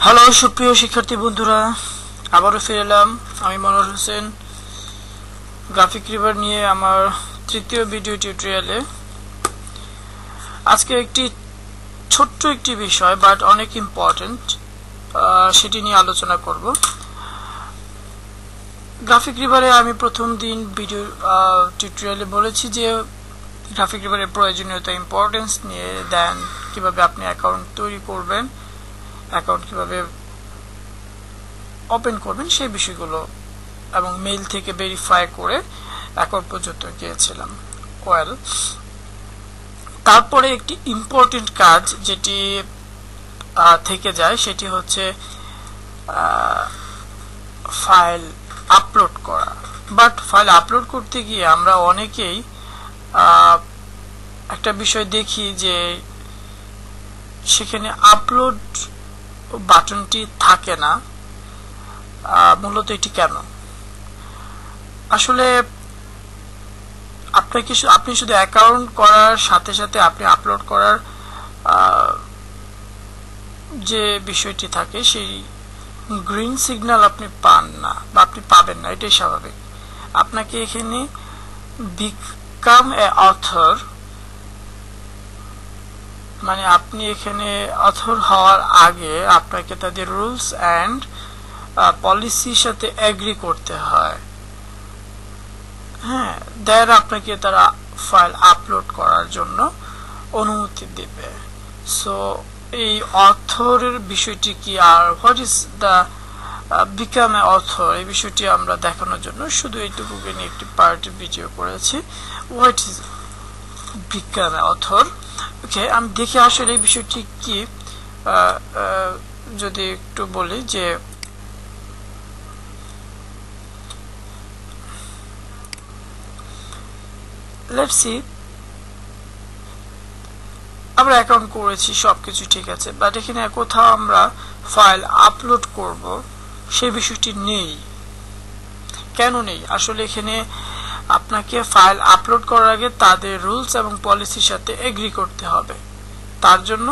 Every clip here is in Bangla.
হ্যালো সুপ্রিয় শিক্ষার্থী বন্ধুরা, আবারও ফিরে এলাম আমি মনোর হোসেন গ্রাফিক রিভার নিয়ে আমার তৃতীয় ভিডিও টিউটোরিয়ালে। আজকে একটি ছোট্ট একটি বিষয় বাট অনেক ইম্পর্টেন্ট, সেটি নিয়ে আলোচনা করব। গ্রাফিক রিভারে আমি প্রথম দিন ভিডিও টিউটোরিয়ালে বলেছি যে গ্রাফিক রিভারের প্রয়োজনীয়তা, ইম্পর্টেন্স নিয়ে, দেন কিভাবে আপনি অ্যাকাউন্ট তৈরি করবেন, অ্যাকাউন্ট কিভাবে ওপেন করবেন সেই বিষয়গুলো, এবং মেইল থেকে ভেরিফাই করে অ্যাকাউন্ট পর্যন্ত গিয়েছিলাম। তারপরে একটি ইম্পর্টেন্ট কাজ যেটি থেকে যায় সেটি হচ্ছে ফাইল আপলোড করা। বাট ফাইল আপলোড করতে গিয়ে আমরা অনেকেই একটা বিষয় দেখি যে সেখানে আপলোড বাটনটি থাকে না। মূলত এটি কেন? আসলে আপনি শুধু অ্যাকাউন্ট করার সাথে সাথে আপনি আপলোড করার যে বিষয়টি থাকে সেই গ্রিন সিগন্যাল আপনি পান না বা আপনি পাবেন না, এটাই স্বাভাবিক। আপনাকে এখানে বিকাম এ অথর, মানে আপনি এখানে অথর হওয়ার আগে আপনাকে তাদের রুলস অ্যান্ড পলিসির সাথে এগ্রি করতে হয়। হ্যাঁ, দেন আপনাকে তারা ফাইল আপলোড করার জন্য অনুমতি দেবে। সো এই অথরের বিষয়টি কি, আর what is the become a author, এই বিষয়টি আমরা দেখানোর জন্য শুধু এইটুকুকে নিয়ে একটি পার্টি ভিডিও করেছি। What is become a author? Okay, আমি দেখি আসলে এই বিষয়টি কি। যদি একটু বলি যে লেটস সি, আমরা অ্যাকাউন্ট করেছি, সবকিছু ঠিক আছে, বাট এখানে কোথাও আমরা ফাইল আপলোড করব সেই বিষয়টি নেই। কেন নেই? আসলে এখানে আপনাকে ফাইল আপলোড করার আগে তাদের রুলস এবং পলিসির সাথে এগ্রি করতে হবে। তার জন্য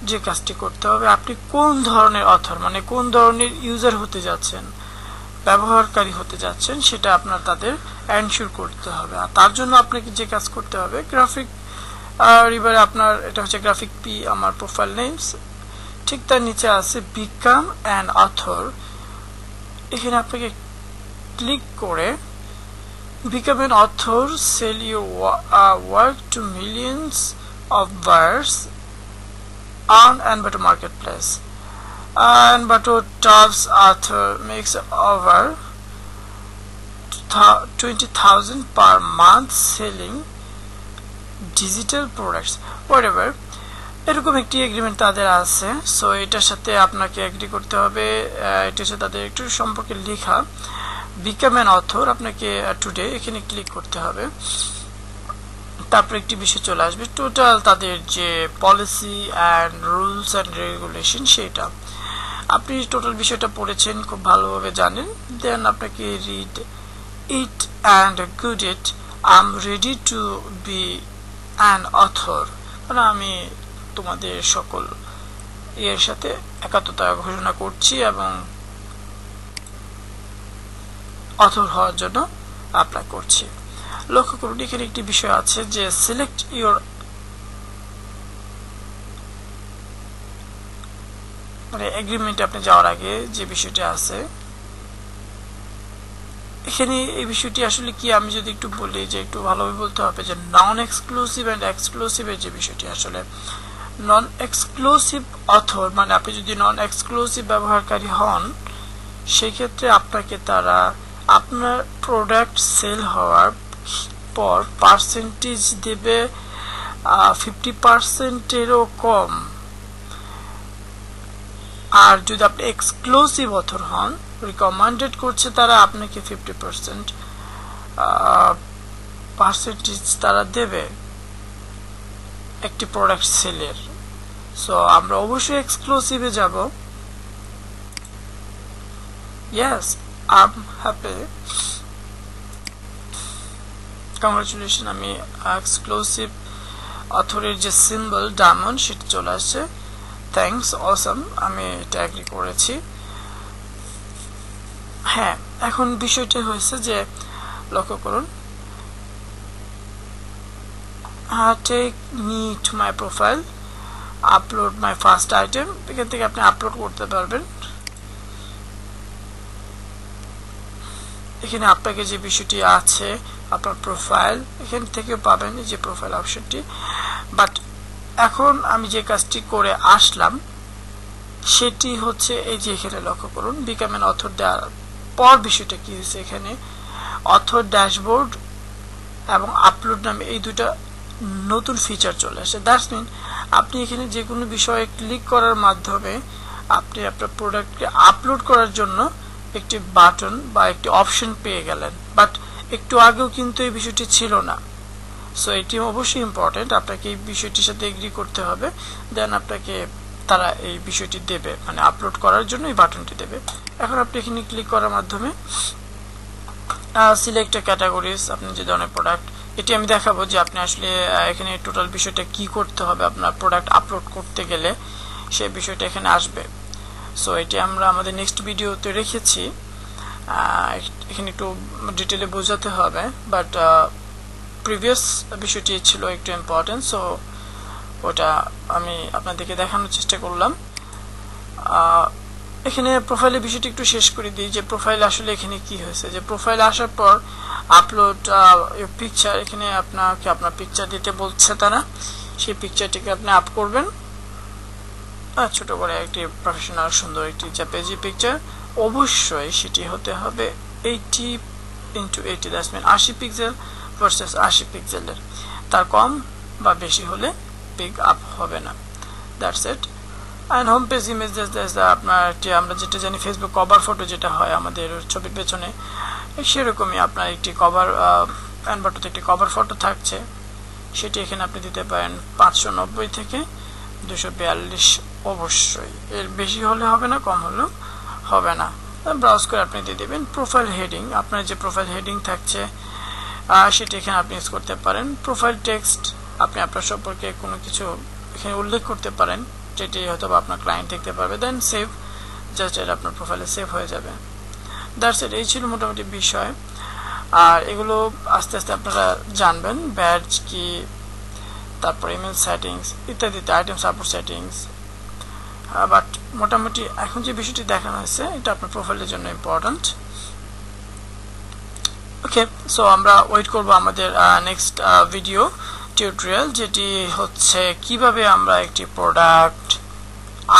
যে কাজটি করতে হবে, আপনি কোন ধরনের অথর, মানে কোন ধরনের ইউজার হতে যাচ্ছেন, ব্যবহারকারী হতে যাচ্ছেন, সেটা আপনার তাদের এনশিওর করতে হবে। আর তার জন্য আপনাকে যে কাজ করতে হবে, গ্রাফিক রিভারে আপনার এটা হচ্ছে গ্রাফিক পি আমার প্রোফাইল নেমস, ঠিক তার নিচে আছে বিকাম অ্যান অথর। এখানে আপনাকে ক্লিক করে become an author, sell your work to millions of buyers on Envato marketplace. Envato tops author makes over 20,000 per month selling digital products, whatever. এরকম একটি এগ্রিমেন্ট তাদের আছে। সো এটার সাথে আপনাকে এগ্রি করতে হবে। এটা হচ্ছে তাদের একটু সম্পর্কে লেখা। বিকাম অ্যান অথর, আপনাকে টুডে এখানে ক্লিক করতে হবে। তারপর একটি বিষয় চলে আসবে, টোটাল তাদের যে policy and rules and regulation, সেটা আপনি টোটাল বিষয়টা পড়েছেন, খুব ভালোভাবে জানেন। দেন আপনাকে read it and good it, I am ready to be an author, মানে আমি তোমাদের সকল এর সাথে একাত্মতা ঘোষণা করছি এবং অথর হওয়ার জন্য অ্যাপ্লাই করছি। লক্ষ্য করুন এখানে একটি বিষয় আছে যে সিলেক্ট ইউর, মানে এগ্রিমেন্টে আপনি যাওয়ার আগে যে বিষয়টি আছে এখানে, এই বিষয়টি আসলে কি আমি যদি একটু বলি, যে একটু ভালোভাবে বলতে হবে যে নন এক্সক্লুসিভ অ্যান্ড এক্সক্লুসিভের যে বিষয়টি, আসলে নন এক্সক্লুসিভ অথর মানে আপনি যদি নন এক্সক্লুসিভ ব্যবহারকারী হন, সেই ক্ষেত্রে আপনাকে তারা আপনার প্রোডাক্ট সেল হওয়ার পর পার্সেন্টেজ দেবে 50%-এরও কম। আর যদি আপনি এক্সক্লুসিভ অথর হন, রিকমেন্ডেড করছে তারা আপনাকে 50% পার্সেন্টেজ তারা দেবে একটি প্রোডাক্ট সেলের। সো আমরা অবশ্যই এক্সক্লুসিভে যাব। Yes, I am happy, congratulation, আমি এক্সক্লুসিভ অথরের যে সিম্বল ডায়মন্ড সেটা চলে আসছে। থ্যাঙ্কস, অসম, আমি এটা এগ্রি করেছি। হ্যাঁ, এখন বিষয়টা হয়েছে যে লক্ষ্য করুন, take me to my profile, upload my first item, এখান থেকে আপনি আপলোড করতে পারবেন। এখানে আপনাকে যে বিষয়টি আছে আপনার প্রোফাইল, এখান থেকে পাবেন যে প্রোফাইল অপশনটি। বাট এখন আমি যে কাজটি করে আসলাম সেটি হচ্ছে এই যে এখানে লক্ষ্য করুন, বিকাম অ্যান অথর দেওয়ার পর বিষয়টা কি হয়েছে, এখানে অথর ড্যাশবোর্ড এবং আপলোড নামে এই দুটা নতুন ফিচার চলে আসে। দ্যাটস মিন আপনি এখানে যে কোনো বিষয়ে ক্লিক করার মাধ্যমে আপনি আপনার প্রোডাক্টকে আপলোড করার জন্য একটি বাটন বা একটি অপশন পেয়ে গেলেন। বাট একটু আগেও কিন্তু এই বিষয়টি ছিল না। সো এটি অবশ্যই ইম্পর্টেন্ট, আপনাকে এই বিষয়টির সাথে এগ্রি করতে হবে, দেন আপনাকে তারা এই বিষয়টি দেবে, মানে আপলোড করার জন্য এই বাটনটি দেবে। এখন আপনি এখানে ক্লিক করার মাধ্যমে সিলেক্ট ক্যাটাগরিজ, আপনি যে ধরনের প্রোডাক্ট, এটি আমি দেখাবো যে আপনি আসলে এখানে টোটাল বিষয়টা কি করতে হবে আপনার প্রোডাক্ট আপলোড করতে গেলে, সেই বিষয়টা এখানে আসবে। সো এটি আমরা আমাদের নেক্সট ভিডিওতে রেখেছি, এখানে একটু ডিটেলে বোঝাতে হবে, বাট প্রিভিয়াস বিষয়টি ছিল একটু ইম্পর্টেন্ট। সো ওটা আমি আপনাদেরকে দেখানোর চেষ্টা করলাম। এখানে প্রোফাইলের বিষয়টি একটু শেষ করে দিই, যে প্রোফাইল আসলে এখানে কি হয়েছে, যে প্রোফাইল আসার পর আপলোড পিকচার, এখানে আপনাকে আপনার পিকচার দিতে বলছে তারা, সেই পিকচারটিকে আপনি আপ করবেন ছোট করে একটি প্রফেশনাল সুন্দর একটি জেপিজি পিকচার। অবশ্যই সেটি হতে হবে 80x80, that's mean 80 pixel versus 80 পিক্সেলের, তার কম বা বেশি হলে পিক আপ হবে না। That's it. And home page image আপনার আমরা যেটা জানি ফেসবুক কভার ফটো যেটা হয় আমাদের ছবির পেছনে, সেরকমই আপনার একটি কভার ফটোতে একটি কভার ফটো থাকছে, সেটি এখানে আপনি দিতে পারেন 590 থেকে 242। অবশ্যই এর বেশি হলে হবে না, কম হলেও হবে না। ব্রাউজ করে আপনি দিয়ে দেবেন। প্রোফাইল হেডিং, আপনার যে প্রোফাইল হেডিং থাকছে সেটি এখানে আপনি ইউজ করতে পারেন। প্রোফাইল টেক্সট, আপনি আপনার সম্পর্কে কোনো কিছু এখানে উল্লেখ করতে পারেন, যেটি হয়তো আপনার ক্লায়েন্ট দেখতে পারবে। দেন সেভ, জাস্ট এটা আপনার প্রোফাইলে সেভ হয়ে যাবে। That's it. এই ছিল মোটামুটি বিষয়, আর এগুলো আস্তে আস্তে আপনারা জানবেন, ব্যাজ কি, তারপর ইমেল সেটিংস ইত্যাদিতে, আইটেম সাপোর্ট সেটিংস। বাট মোটামুটি এখন যে বিষয়টি দেখানো হয়েছে এটা আপনার প্রোফাইলের জন্য ইম্পর্টেন্ট। ওকে, সো আমরা ওয়েট করব আমাদের নেক্সট ভিডিও টিউটোরিয়াল, যেটি হচ্ছে কিভাবে আমরা একটি প্রোডাক্ট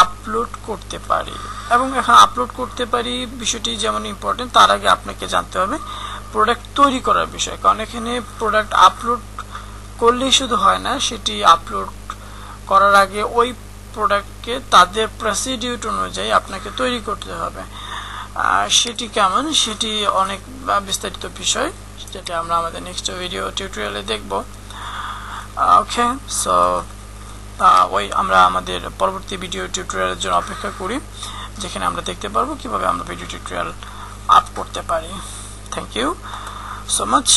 আপলোড করতে পারি। এবং এখন আপলোড করতে পারি বিষয়টি যেমন ইম্পর্টেন্ট, তার আগে আপনাকে জানতে হবে প্রোডাক্ট তৈরি করার বিষয়, কারণ এখানে প্রোডাক্ট আপলোড করলেই শুধু হয় না, সেটি আপলোড করার আগে ওই প্রোডাক্টকে তাদের প্রসিডিউর অনুযায়ী আপনাকে তৈরি করতে হবে। সেটি কেমন, সেটি অনেক বিস্তারিত বিষয়, যেটা আমরা আমাদের নেক্সট ভিডিও টিউটোরিয়ালে দেখব। ওকে, সো আমরা আমাদের পরবর্তী ভিডিও টিউটোরিয়ালের জন্য অপেক্ষা করি, যেখানে আমরা দেখতে পারবো কিভাবে আমরা ভিডিও টিউটোরিয়াল আপ করতে পারি। Thank you so much.